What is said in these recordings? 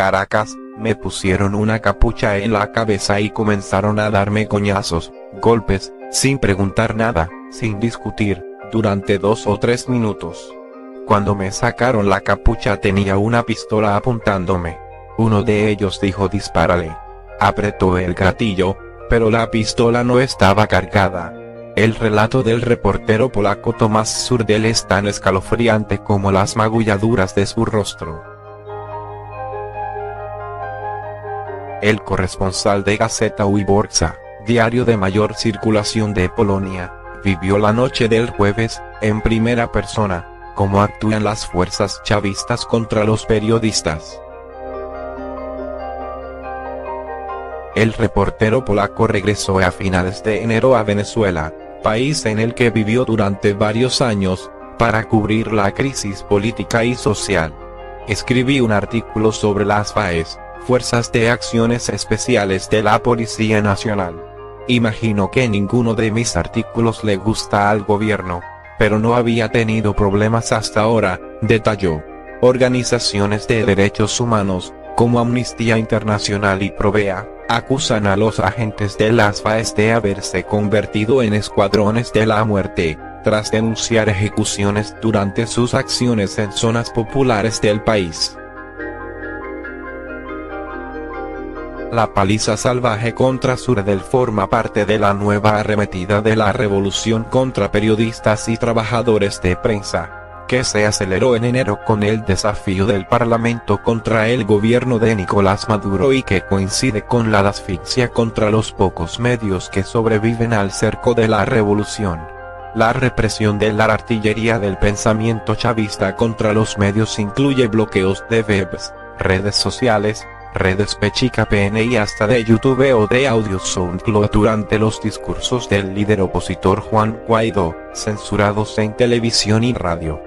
Caracas, me pusieron una capucha en la cabeza y comenzaron a darme coñazos, golpes, sin preguntar nada, sin discutir, durante 2 o 3 minutos. Cuando me sacaron la capucha tenía una pistola apuntándome. Uno de ellos dijo dispárale. Apretó el gatillo, pero la pistola no estaba cargada. El relato del reportero polaco Tomás Surdel es tan escalofriante como las magulladuras de su rostro. El corresponsal de Gazeta Wyborcza, diario de mayor circulación de Polonia, vivió la noche del jueves, en primera persona, cómo actúan las fuerzas chavistas contra los periodistas. El reportero polaco regresó a finales de enero a Venezuela, país en el que vivió durante varios años, para cubrir la crisis política y social. Escribí un artículo sobre las FAES, Fuerzas de Acciones Especiales de la Policía Nacional. Imagino que ninguno de mis artículos le gusta al gobierno, pero no había tenido problemas hasta ahora, detalló. Organizaciones de derechos humanos, como Amnistía Internacional y Provea, acusan a los agentes de las FAES de haberse convertido en escuadrones de la muerte, tras denunciar ejecuciones durante sus acciones en zonas populares del país. La paliza salvaje contra Surdel forma parte de la nueva arremetida de la revolución contra periodistas y trabajadores de prensa, que se aceleró en enero con el desafío del Parlamento contra el gobierno de Nicolás Maduro y que coincide con la asfixia contra los pocos medios que sobreviven al cerco de la revolución. La represión de la artillería del pensamiento chavista contra los medios incluye bloqueos de webs, redes sociales, redes PN y hasta de YouTube o de audio SoundCloud durante los discursos del líder opositor Juan Guaidó, censurados en televisión y radio.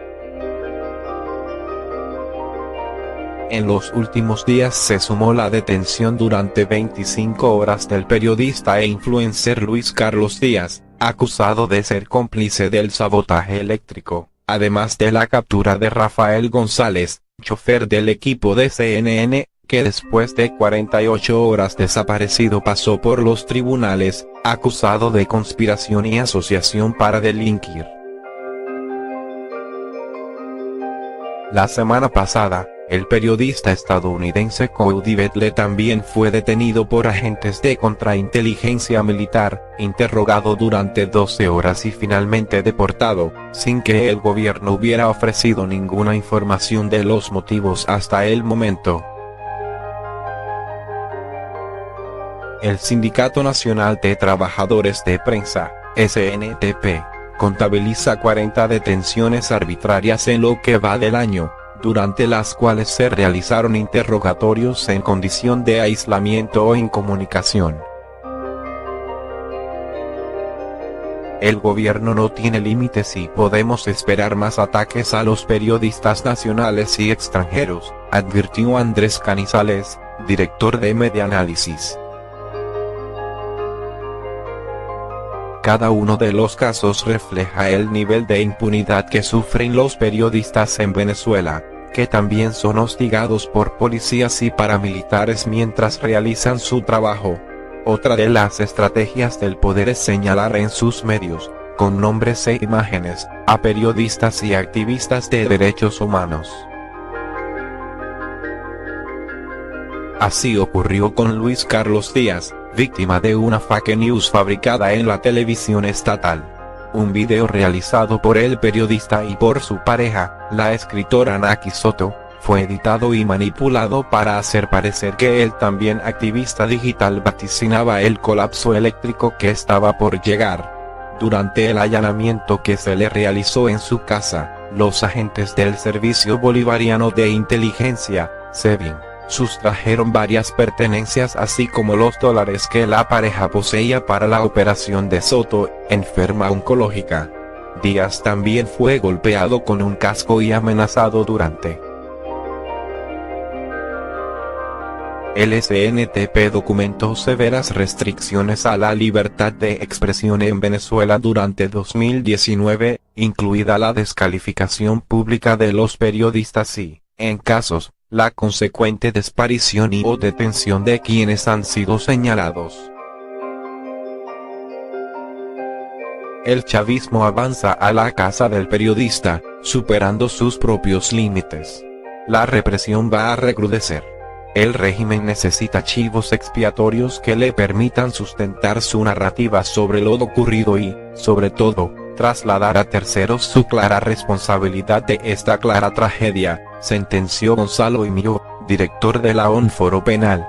En los últimos días se sumó la detención durante 25 horas del periodista e influencer Luis Carlos Díaz, acusado de ser cómplice del sabotaje eléctrico, además de la captura de Rafael González, chofer del equipo de CNN, que después de 48 horas desaparecido pasó por los tribunales, acusado de conspiración y asociación para delinquir. La semana pasada, el periodista estadounidense Cody Bedle también fue detenido por agentes de contrainteligencia militar, interrogado durante 12 horas y finalmente deportado, sin que el gobierno hubiera ofrecido ninguna información de los motivos hasta el momento. El Sindicato Nacional de Trabajadores de Prensa, SNTP, contabiliza 40 detenciones arbitrarias en lo que va del año, durante las cuales se realizaron interrogatorios en condición de aislamiento o incomunicación. El gobierno no tiene límites y podemos esperar más ataques a los periodistas nacionales y extranjeros, advirtió Andrés Canizales, director de Medianálisis. Cada uno de los casos refleja el nivel de impunidad que sufren los periodistas en Venezuela, que también son hostigados por policías y paramilitares mientras realizan su trabajo. Otra de las estrategias del poder es señalar en sus medios, con nombres e imágenes, a periodistas y activistas de derechos humanos. Así ocurrió con Luis Carlos Díaz, víctima de una fake news fabricada en la televisión estatal. Un video realizado por el periodista y por su pareja, la escritora Naki Soto, fue editado y manipulado para hacer parecer que el también activista digital vaticinaba el colapso eléctrico que estaba por llegar. Durante el allanamiento que se le realizó en su casa, los agentes del Servicio Bolivariano de Inteligencia, SEBIN, sustrajeron varias pertenencias así como los dólares que la pareja poseía para la operación de Soto, enferma oncológica. Díaz también fue golpeado con un casco y amenazado durante. El SNTP documentó severas restricciones a la libertad de expresión en Venezuela durante 2019, incluida la descalificación pública de los periodistas y, en casos, la consecuente desaparición y o detención de quienes han sido señalados. El chavismo avanza a la casa del periodista, superando sus propios límites. La represión va a recrudecer. El régimen necesita chivos expiatorios que le permitan sustentar su narrativa sobre lo ocurrido y, sobre todo, trasladar a terceros su clara responsabilidad de esta clara tragedia, sentenció Gonzalo Imío, director de la ONU Foro Penal.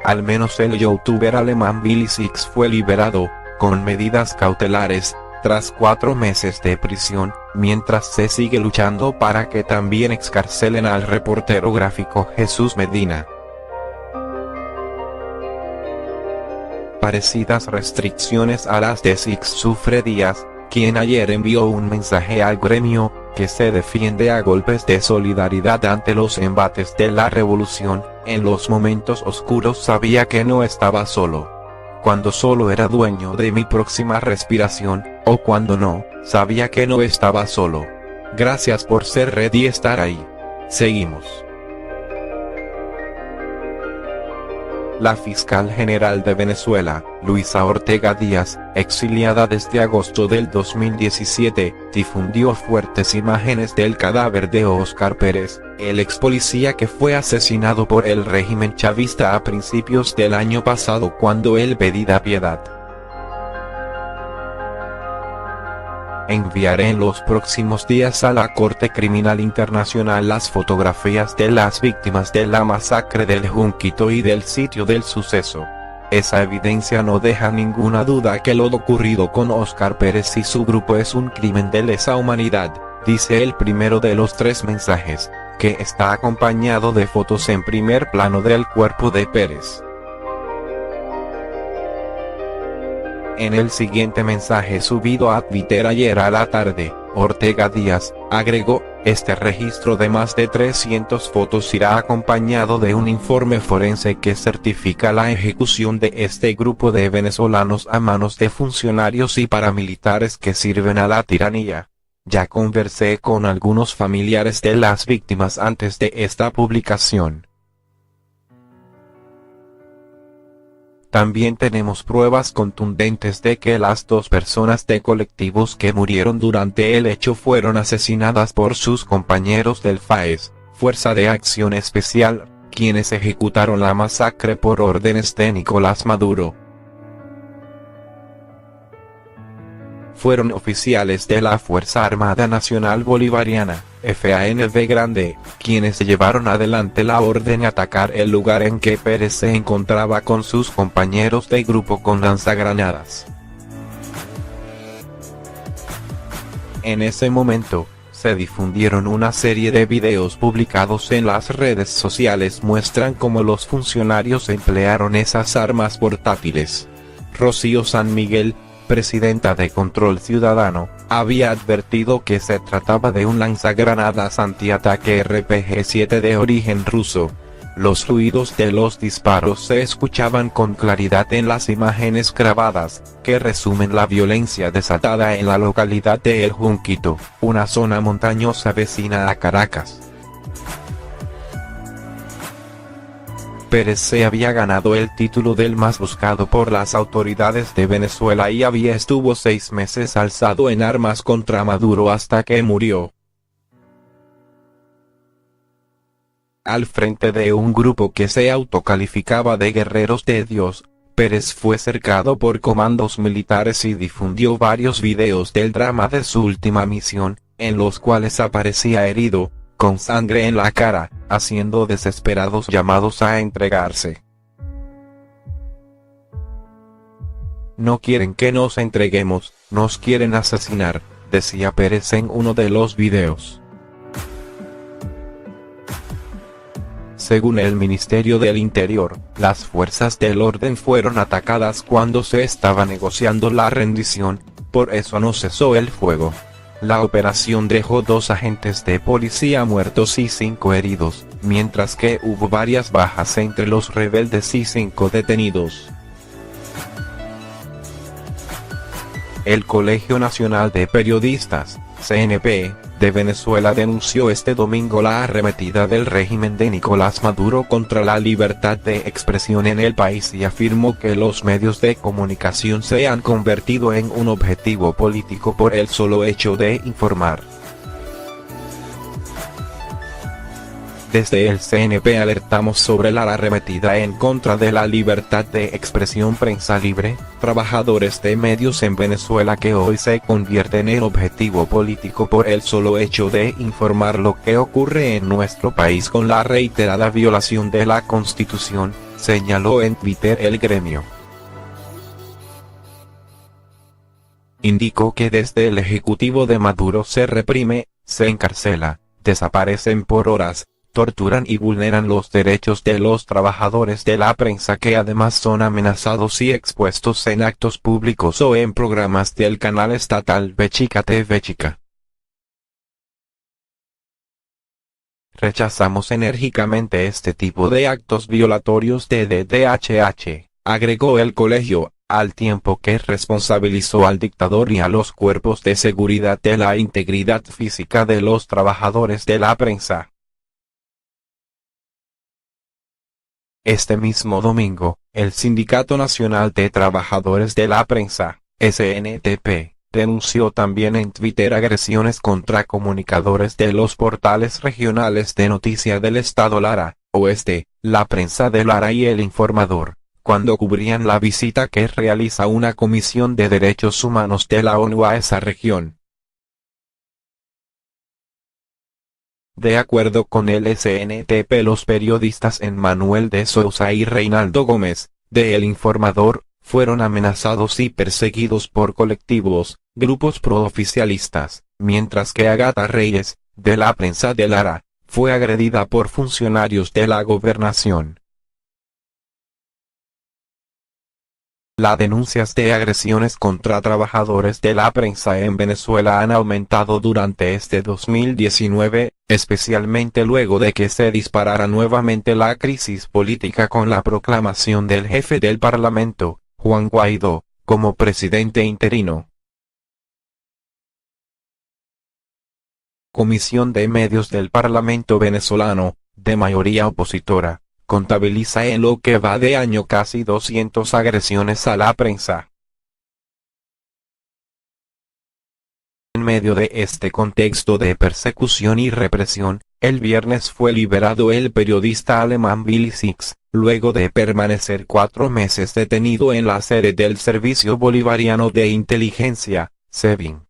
Al menos el youtuber alemán Willy Six fue liberado, con medidas cautelares, tras 4 meses de prisión, mientras se sigue luchando para que también excarcelen al reportero gráfico Jesús Medina. Parecidas restricciones a las de Six sufre Díaz, quien ayer envió un mensaje al gremio, que se defiende a golpes de solidaridad ante los embates de la revolución. En los momentos oscuros sabía que no estaba solo. Cuando solo era dueño de mi próxima respiración, o cuando no, sabía que no estaba solo. Gracias por ser red y estar ahí. Seguimos. La fiscal general de Venezuela, Luisa Ortega Díaz, exiliada desde agosto del 2017, difundió fuertes imágenes del cadáver de Óscar Pérez, el ex policía que fue asesinado por el régimen chavista a principios del año pasado cuando él pedía piedad. Enviaré en los próximos días a la Corte Criminal Internacional las fotografías de las víctimas de la masacre del Junquito y del sitio del suceso. Esa evidencia no deja ninguna duda que lo ocurrido con Óscar Pérez y su grupo es un crimen de lesa humanidad, dice el primero de los 3 mensajes, que está acompañado de fotos en primer plano del cuerpo de Pérez. En el siguiente mensaje subido a Twitter ayer a la tarde, Ortega Díaz, agregó, este registro de más de 300 fotos irá acompañado de un informe forense que certifica la ejecución de este grupo de venezolanos a manos de funcionarios y paramilitares que sirven a la tiranía. Ya conversé con algunos familiares de las víctimas antes de esta publicación. También tenemos pruebas contundentes de que las 2 personas de colectivos que murieron durante el hecho fueron asesinadas por sus compañeros del FAES, Fuerza de Acción Especial, quienes ejecutaron la masacre por órdenes de Nicolás Maduro. Fueron oficiales de la Fuerza Armada Nacional Bolivariana, FANB Grande, quienes llevaron adelante la orden de atacar el lugar en que Pérez se encontraba con sus compañeros de grupo con lanzagranadas. En ese momento, se difundieron una serie de videos publicados en las redes sociales muestran cómo los funcionarios emplearon esas armas portátiles. Rocío San Miguel, presidenta de Control Ciudadano, había advertido que se trataba de un lanzagranadas antiataque RPG-7 de origen ruso. Los ruidos de los disparos se escuchaban con claridad en las imágenes grabadas, que resumen la violencia desatada en la localidad de El Junquito, una zona montañosa vecina a Caracas. Pérez se había ganado el título del más buscado por las autoridades de Venezuela y estuvo 6 meses alzado en armas contra Maduro hasta que murió. Al frente de un grupo que se autocalificaba de guerreros de Dios, Pérez fue cercado por comandos militares y difundió varios videos del drama de su última misión, en los cuales aparecía herido, con sangre en la cara, haciendo desesperados llamados a entregarse. No quieren que nos entreguemos, nos quieren asesinar, decía Pérez en uno de los videos. Según el Ministerio del Interior, las fuerzas del orden fueron atacadas cuando se estaba negociando la rendición, por eso no cesó el fuego. La operación dejó 2 agentes de policía muertos y 5 heridos, mientras que hubo varias bajas entre los rebeldes y 5 detenidos. El Colegio Nacional de Periodistas, CNP, de Venezuela denunció este domingo la arremetida del régimen de Nicolás Maduro contra la libertad de expresión en el país y afirmó que los medios de comunicación se han convertido en un objetivo político por el solo hecho de informar. Desde el CNP alertamos sobre la arremetida en contra de la libertad de expresión, prensa libre, trabajadores de medios en Venezuela que hoy se convierten en objetivo político por el solo hecho de informar lo que ocurre en nuestro país con la reiterada violación de la Constitución, señaló en Twitter el gremio. Indicó que desde el Ejecutivo de Maduro se reprime, se encarcela, desaparecen por horas, torturan y vulneran los derechos de los trabajadores de la prensa que además son amenazados y expuestos en actos públicos o en programas del canal estatal Vechica TV Chica. Rechazamos enérgicamente este tipo de actos violatorios de DDHH, agregó el colegio, al tiempo que responsabilizó al dictador y a los cuerpos de seguridad de la integridad física de los trabajadores de la prensa. Este mismo domingo, el Sindicato Nacional de Trabajadores de la Prensa, SNTP, denunció también en Twitter agresiones contra comunicadores de los portales regionales de noticia del estado Lara, Oeste, La Prensa de Lara y El Informador, cuando cubrían la visita que realiza una comisión de derechos humanos de la ONU a esa región. De acuerdo con el SNTP, los periodistas Emmanuel de Sousa y Reinaldo Gómez, de El Informador, fueron amenazados y perseguidos por colectivos, grupos pro-oficialistas, mientras que Ágata Reyes, de La Prensa de Lara, fue agredida por funcionarios de la gobernación. Las denuncias de agresiones contra trabajadores de la prensa en Venezuela han aumentado durante este 2019, especialmente luego de que se disparara nuevamente la crisis política con la proclamación del jefe del Parlamento, Juan Guaidó, como presidente interino. Comisión de Medios del Parlamento venezolano, de mayoría opositora, contabiliza en lo que va de año casi 200 agresiones a la prensa. En medio de este contexto de persecución y represión, el viernes fue liberado el periodista alemán Willy Six, luego de permanecer 4 meses detenido en la sede del Servicio Bolivariano de Inteligencia, SEBIN.